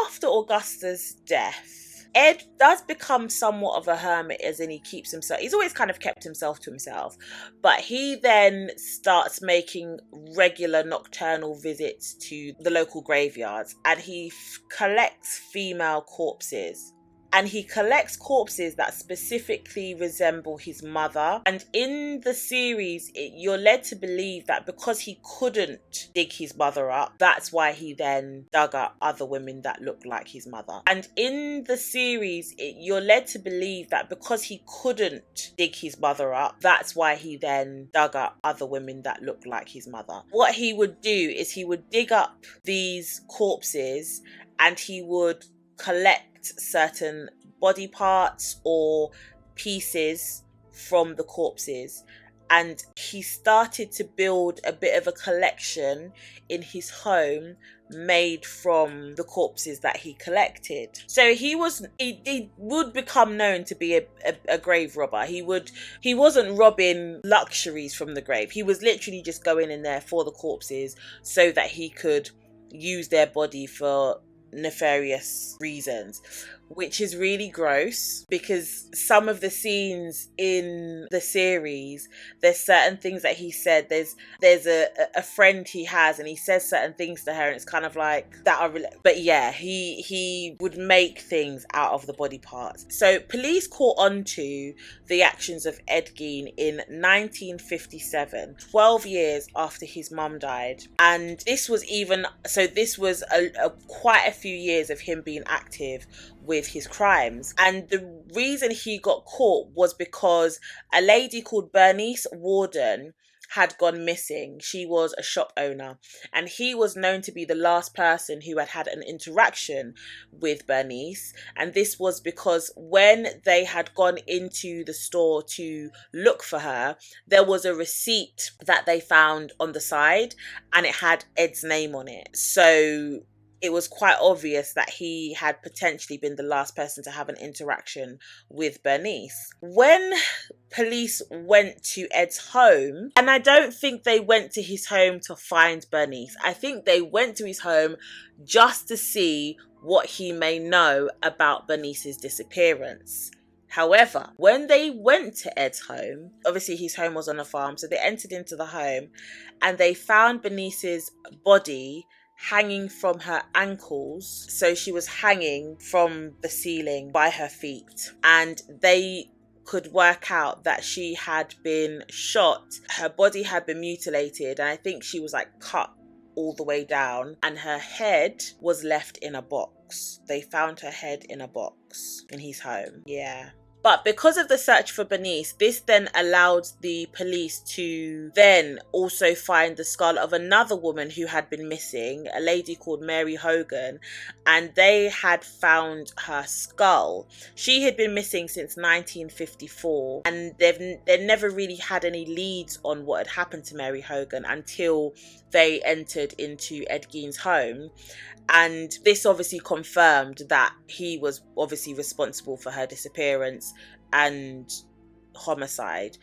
after Augusta's death, Ed does become somewhat of a hermit, as in he's always kind of kept himself to himself, but he then starts making regular nocturnal visits to the local graveyards, and he collects female corpses. And he collects corpses that specifically resemble his mother. And in the series, you're led to believe that because he couldn't dig his mother up, that's why he then dug up other women that looked like his mother. And in the series, you're led to believe that because he couldn't dig his mother up, that's why he then dug up other women that looked like his mother. What he would do is he would dig up these corpses and he would collect certain body parts or pieces from the corpses, and he started to build a bit of a collection in his home made from the corpses that he collected. So he would become known to be a grave robber. He wasn't robbing luxuries from the grave. He was literally just going in there for the corpses so that he could use their body for nefarious reasons, which is really gross, because some of the scenes in the series, there's certain things that he said. There's a friend he has, and he says certain things to her, and it's kind of like that are but yeah, he would make things out of the body parts. So police caught on to the actions of Ed Gein in 1957, 12 years after his mum died, and this was quite a few years of him being active with his crimes. And the reason he got caught was because a lady called Bernice Warden had gone missing. She was a shop owner, and he was known to be the last person who had an interaction with Bernice. And this was because when they had gone into the store to look for her, there was a receipt that they found on the side, and it had Ed's name on it. So it was quite obvious that he had potentially been the last person to have an interaction with Bernice. When police went to Ed's home, and I don't think they went to his home to find Bernice, I think they went to his home just to see what he may know about Bernice's disappearance. However, when they went to Ed's home, obviously his home was on a farm, so they entered into the home and they found Bernice's body hanging from her ankles. So she was hanging from the ceiling by her feet, and they could work out that she had been shot. Her body had been mutilated, and I think she was like cut all the way down, and her head was left in a box. They found her head in a box in his home. Yeah. But because of the search for Bernice, this then allowed the police to then also find the skull of another woman who had been missing, a lady called Mary Hogan, and they had found her skull. She had been missing since 1954, and they never really had any leads on what had happened to Mary Hogan until they entered into Ed Gein's home. And this obviously confirmed that he was obviously responsible for her disappearance and homicide.